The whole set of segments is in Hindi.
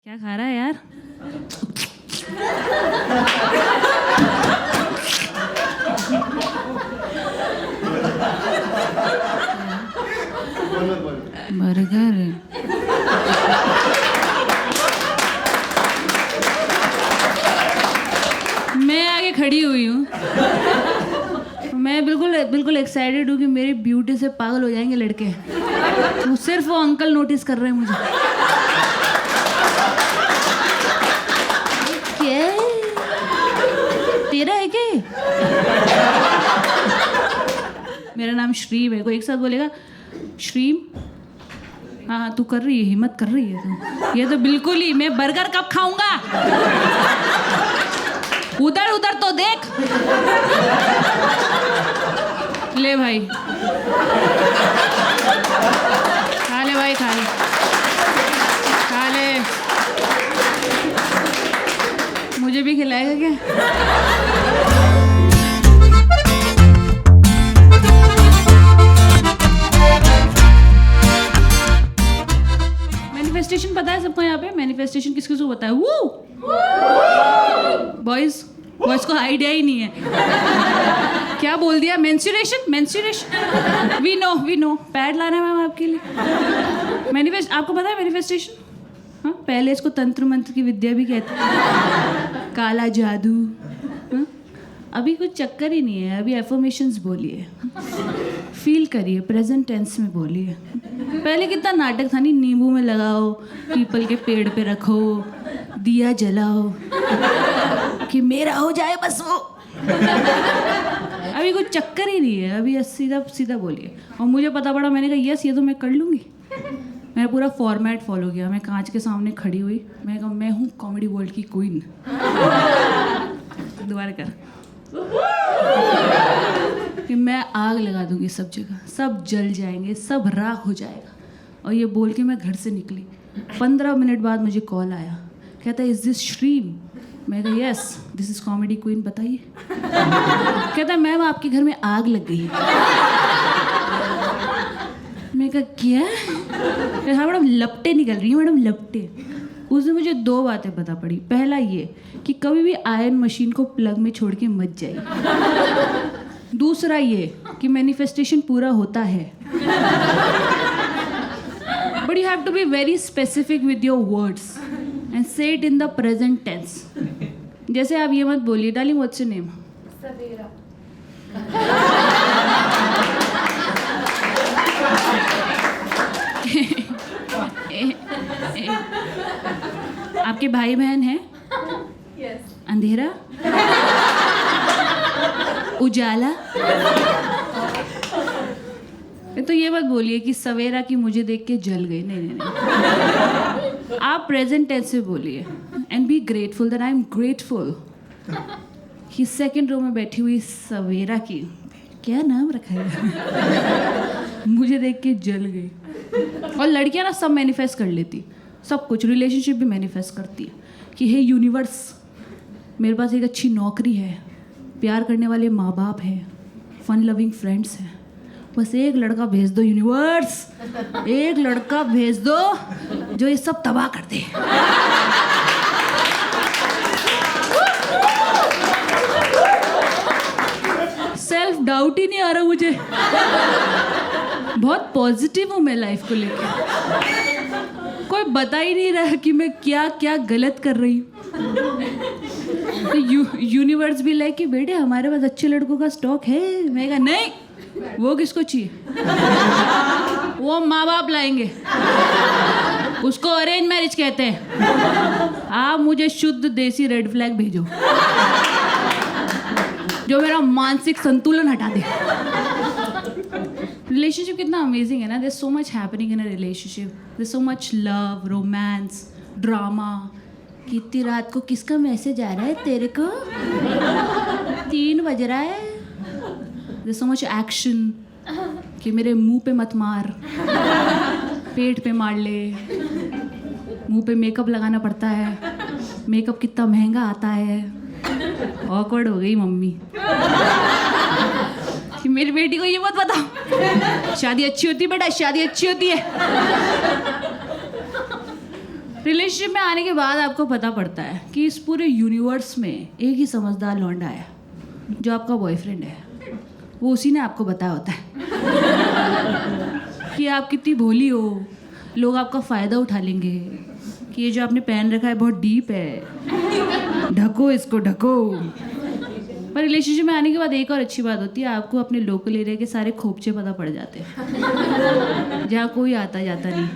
क्या खा रहा है यार? बर्गर। मैं आगे खड़ी हुई हूँ। मैं बिल्कुल एक्साइटेड हूँ कि मेरी ब्यूटी से पागल हो जाएंगे लड़के। वो सिर्फ वो अंकल नोटिस कर रहे हैं मुझे। क्या तेरा है क्या? मेरा नाम श्रीम है। कोई एक साथ बोलेगा श्रीम? हाँ तू कर रही है, हिम्मत कर रही है तू। ये तो बिल्कुल ही, मैं बर्गर कब खाऊंगा? उधर उधर तो देख। ले भाई, खा ले भाई, खा ले, खा ले। मुझे भी खिलाएगा क्या? मैनिफेस्टेशन पता है सबको यहाँ पे? मैनिफेस्टेशन किस किस को पता है? वो बॉयज को आइडिया ही नहीं है। क्या बोल दिया? मेंस्ट्रुएशन। वी नो पैड लाना है मैम आपके लिए। आपको पता है मैनिफेस्टेशन? हाँ, पहले इसको तंत्र मंत्र की विद्या भी कहते हैं, काला जादू। हाँ? अभी कुछ चक्कर ही नहीं है। अभी एफर्मेशंस बोलिए, फील करिए, प्रेजेंट टेंस में बोलिए। पहले कितना नाटक था नहीं, नींबू में लगाओ, पीपल के पेड़ पे रखो, दिया जलाओ कि मेरा हो जाए बस वो। अभी कुछ चक्कर ही नहीं है। अभी सीधा बोलिए। और मुझे पता पड़ा, मैंने कहा यस ये तो मैं कर लूँगी। मैंने पूरा फॉर्मेट फॉलो किया। मैं कांच के सामने खड़ी हुई, मैं कहा मैं हूँ कॉमेडी वर्ल्ड की क्वीन। दोबारा कर कि मैं आग लगा दूंगी सब जगह, सब जल जाएंगे, सब राख हो जाएगा। और ये बोल के मैं घर से निकली। 15 मिनट बाद मुझे कॉल आया, कहता है इज दिस श्रीम? मैं कहा yes this is comedy queen, बताइए। कहता है मैम आपके घर में आग लग गई है। मैं कहा क्या? हाँ मैडम लपटें निकल रही हैं, मैडम लपटें। उसमें मुझे 2 बातें पता पड़ी। पहला ये कि कभी भी आयरन मशीन को प्लग में छोड़ के मत जाइए। दूसरा ये कि मैनिफेस्टेशन पूरा होता है, but you have to be very specific with your words and say it in the present tense. जैसे आप ये मत बोलिए darling what's your name? Savera. आपके भाई बहन हैं? yes. अंधेरा, उजाला। तो ये मत बोलिए कि सवेरा की मुझे देख के जल गई। नहीं। आप प्रेजेंट टेंस से बोलिए and be grateful that I am grateful कि सेकंड रो में बैठी हुई सवेरा की, क्या नाम रखा है, मुझे देख के जल गई। और लड़कियां ना सब मैनिफेस्ट कर लेती, सब कुछ। रिलेशनशिप भी मैनिफेस्ट करती है कि हे यूनिवर्स, मेरे पास एक अच्छी नौकरी है, प्यार करने वाले माँ बाप हैं, फन लविंग फ्रेंड्स हैं, बस एक लड़का भेज दो यूनिवर्स, एक लड़का भेज दो जो ये सब तबाह कर दे। सेल्फ डाउट ही नहीं आ रहा मुझे। बहुत पॉजिटिव हूँ मैं लाइफ को लेकर। कोई बता ही नहीं रहा कि मैं क्या क्या गलत कर रही हूँ। तो यूनिवर्स भी लाइक कि बेटे हमारे पास अच्छे लड़कों का स्टॉक है। मैं कहा नहीं, वो किसको चाहिए? वो माँ बाप लाएंगे, उसको अरेंज मैरिज कहते हैं। आप मुझे शुद्ध देसी रेड फ्लैग भेजो जो मेरा मानसिक संतुलन हटा दे। रिलेशनशिप कितना अमेजिंग है ना। There so much happening in a relationship. There so much love, romance, drama. कितनी रात को किसका मैसेज आ रहा है तेरे को? 3 बज रहा है। देयर सो मच एक्शन कि मेरे मुंह पे मत मार, पेट पे मार ले। मुंह पे मेकअप लगाना पड़ता है, मेकअप कितना महंगा आता है। ऑकवर्ड हो गई मम्मी कि मेरी बेटी को ये मत बताओ, शादी अच्छी होती है बेटा, शादी अच्छी होती है। रिलेशनशिप में आने के बाद आपको पता पड़ता है कि इस पूरे यूनिवर्स में एक ही समझदार लौंडा है जो आपका बॉयफ्रेंड है। वो उसी ने आपको बताया होता है कि आप कितनी भोली हो, लोग आपका फ़ायदा उठा लेंगे, कि ये जो आपने पहन रखा है बहुत डीप है, ढको इसको ढको। पर रिलेशनशिप में आने के बाद एक और अच्छी बात होती है, आपको अपने लोकल एरिया के सारे खोपचे पता पड़ जाते हैं जहाँ कोई आता जाता नहीं,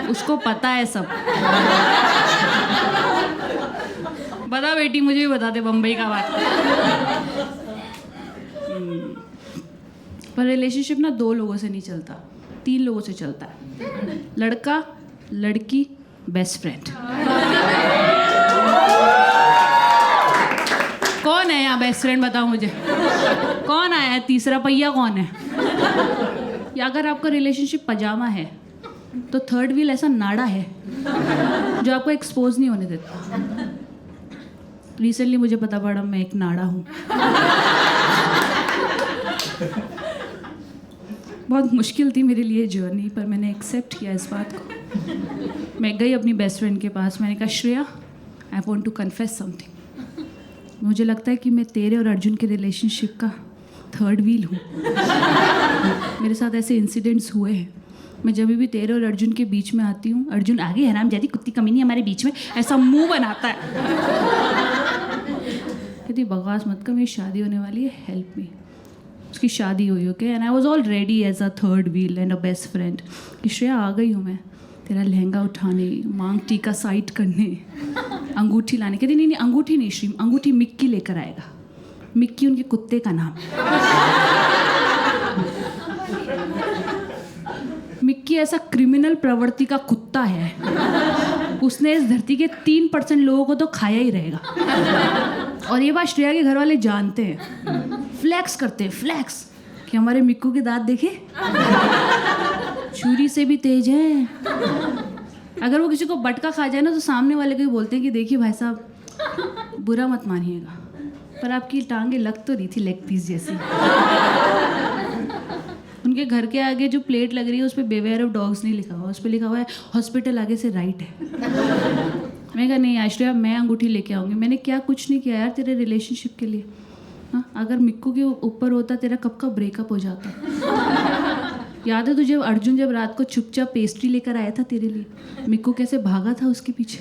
उसको पता है सब। बता बेटी, मुझे भी बता दे बम्बई का बात। पर रिलेशनशिप ना 2 लोगों से नहीं चलता, 3 लोगों से चलता है। लड़का, लड़की, बेस्ट फ्रेंड। कौन है यहाँ बेस्ट फ्रेंड, बताओ मुझे। कौन आया है, तीसरा पहिया कौन है? या अगर आपका रिलेशनशिप पजामा है तो थर्ड व्हील ऐसा नाड़ा है जो आपको एक्सपोज नहीं होने देता। रिसेंटली मुझे पता पड़ा मैं एक नाड़ा हूँ। बहुत मुश्किल थी मेरे लिए जर्नी, पर मैंने एक्सेप्ट किया इस बात को। मैं गई अपनी बेस्ट फ्रेंड के पास, मैंने कहा Shreya, I want to confess something. मुझे लगता है कि मैं तेरे और अर्जुन के रिलेशनशिप का थर्ड व्हील हूँ। मेरे साथ ऐसे इंसिडेंट्स हुए हैं, मैं जब भी तेरे और अर्जुन के बीच में आती हूँ, अर्जुन आगे हरामजादी कुत्ती कमीनी हमारे बीच में ऐसा मुंह बनाता है। कहती बकवास मत कर, मेरी शादी होने वाली है, हेल्प मी। उसकी शादी हुई, okay, and I was already as a third wheel and a best friend कि श्रेया आ गई हूँ मैं तेरा लहंगा उठाने, मांग टीका साइड करने, अंगूठी लाने। कहती नहीं नहीं, अंगूठी नहीं श्रीम, अंगूठी मिक्की लेकर आएगा। मिक्की उनके कुत्ते का नाम है। मिक्की ऐसा क्रिमिनल प्रवृत्ति का कुत्ता है, उसने इस धरती के 3% लोगों को तो खाया ही रहेगा। और ये बात श्रेया के घर वाले जानते हैं, फ्लैक्स करते हैं, फ्लैक्स कि हमारे मिक्कू के दांत देखे, छुरी से भी तेज है। अगर वो किसी को बटका खा जाए ना तो सामने वाले को ही बोलते हैं कि देखिए भाई साहब, बुरा मत मानिएगा, पर आपकी टांगे लग तो रही थी लेग पीस जैसी। उनके घर के आगे जो प्लेट लग रही है उस पर बेवेयर ऑफ डॉग्स नहीं लिखा हुआ, उस पर लिखा हुआ है हॉस्पिटल आगे से राइट है। मैंने कहा नहीं आश्रया, मैं अंगूठी लेके आऊँगी। मैंने क्या कुछ नहीं किया यार तेरे रिलेशनशिप के लिए। हाँ, अगर मिक्कू के ऊपर होता तेरा कब का ब्रेकअप हो जाता। याद है तुझे अर्जुन जब रात को चुपचाप पेस्ट्री लेकर आया था तेरे लिए, मिक्कू कैसे भागा था उसके पीछे,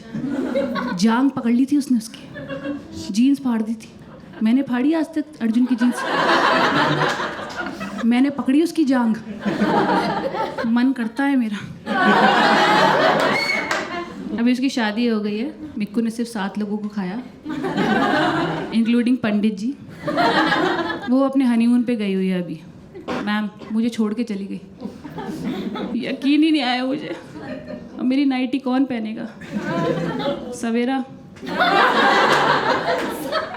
जांग पकड़ ली थी उसने, उसकी जीन्स फाड़ दी थी। मैंने फाड़ी आज तक अर्जुन की जीन्स, मैंने पकड़ी उसकी जांग। मन करता है मेरा। अभी उसकी शादी हो गई है, मिक्कू ने सिर्फ 7 लोगों को खाया, इंक्लूडिंग पंडित जी। वो अपने हनीमून पे गई हुई है अभी। मैम मुझे छोड़ के चली गई, यकीन ही नहीं आया मुझे। अब मेरी नाइटी कौन पहनेगा? Savera,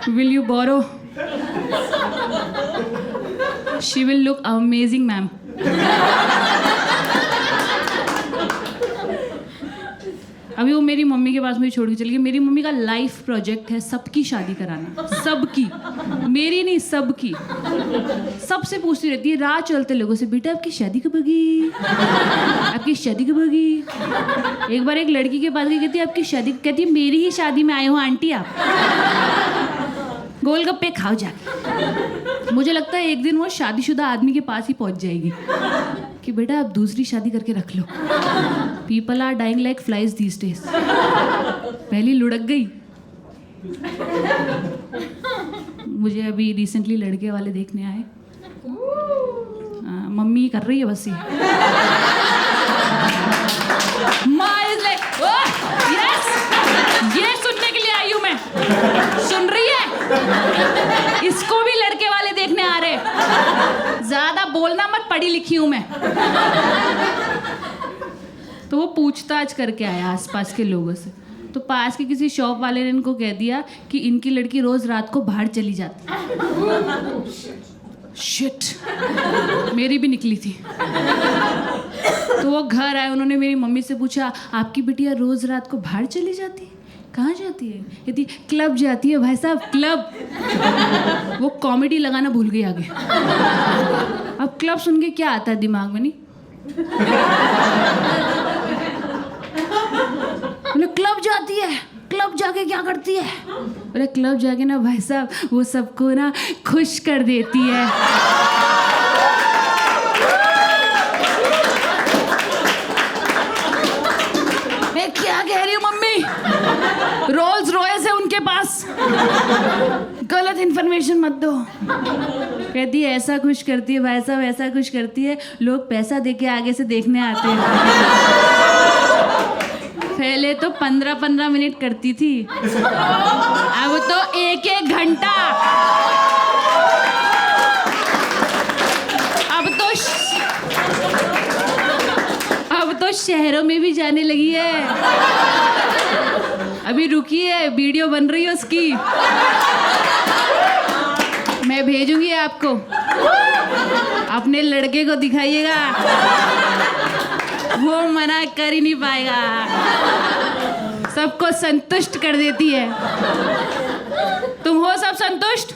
will you borrow? She will look amazing ma'am. अभी वो मेरी मम्मी के पास मुझे छोड़ के चली गई। मेरी मम्मी का लाइफ प्रोजेक्ट है सबकी शादी कराना, सबकी, मेरी नहीं सबकी। सबसे पूछती रहती है राह चलते लोगों से, बेटा आपकी शादी कब होगी, आपकी शादी कब होगी। एक बार एक लड़की के पास गई, कहती है आपकी शादी, कहती है मेरी ही शादी में आए हो आंटी आप, गोलगप्पे खाओ जाके। मुझे लगता है एक दिन वो शादीशुदा आदमी के पास ही पहुंच जाएगी कि बेटा आप दूसरी शादी करके रख लो। People are dying like flies these days. पहली लुढ़क गई। मुझे अभी रिसेंटली लड़के वाले देखने आए, मम्मी कर रही है बस ये। यस, ये सुनने के लिए आई हूं मैं। सुन रही है? इसको भी लड़के वाले देखने आ रहे। ज्यादा बोलना मत, पढ़ी लिखी हूं मैं। तो वो पूछताछ करके आया आसपास के लोगों से, तो पास के किसी शॉप वाले ने इनको कह दिया कि इनकी लड़की रोज रात को बाहर चली जाती। शिट, मेरी भी निकली थी। तो वो घर आए, उन्होंने मेरी मम्मी से पूछा आपकी बिटिया रोज रात को बाहर चली जाती है? कहाँ जाती है? कहती क्लब जाती है भाई साहब, क्लब। वो कॉमेडी लगाना भूल गई आगे। अब क्लब सुन के क्या आता है दिमाग में? नहीं जाती है। क्लब जाके क्या करती है? बोले क्लब जाके ना भाई साहब वो सबको ना खुश कर देती है। मैं क्या कह रही हूँ मम्मी? रोल्स रॉयस है उनके पास, गलत इन्फॉर्मेशन मत दो। कहती है ऐसा खुश करती है भाई साहब, ऐसा खुश करती है, लोग पैसा देके आगे से देखने आते हैं। पहले तो 15-15 मिनट करती थी, अब तो 1-1 घंटा। अब तो शहरों में भी जाने लगी है। अभी रुकी है, वीडियो बन रही है उसकी, मैं भेजूंगी आपको, अपने लड़के को दिखाइएगा, वो मना कर ही नहीं पाएगा, सबको संतुष्ट कर देती है। तुम हो सब संतुष्ट?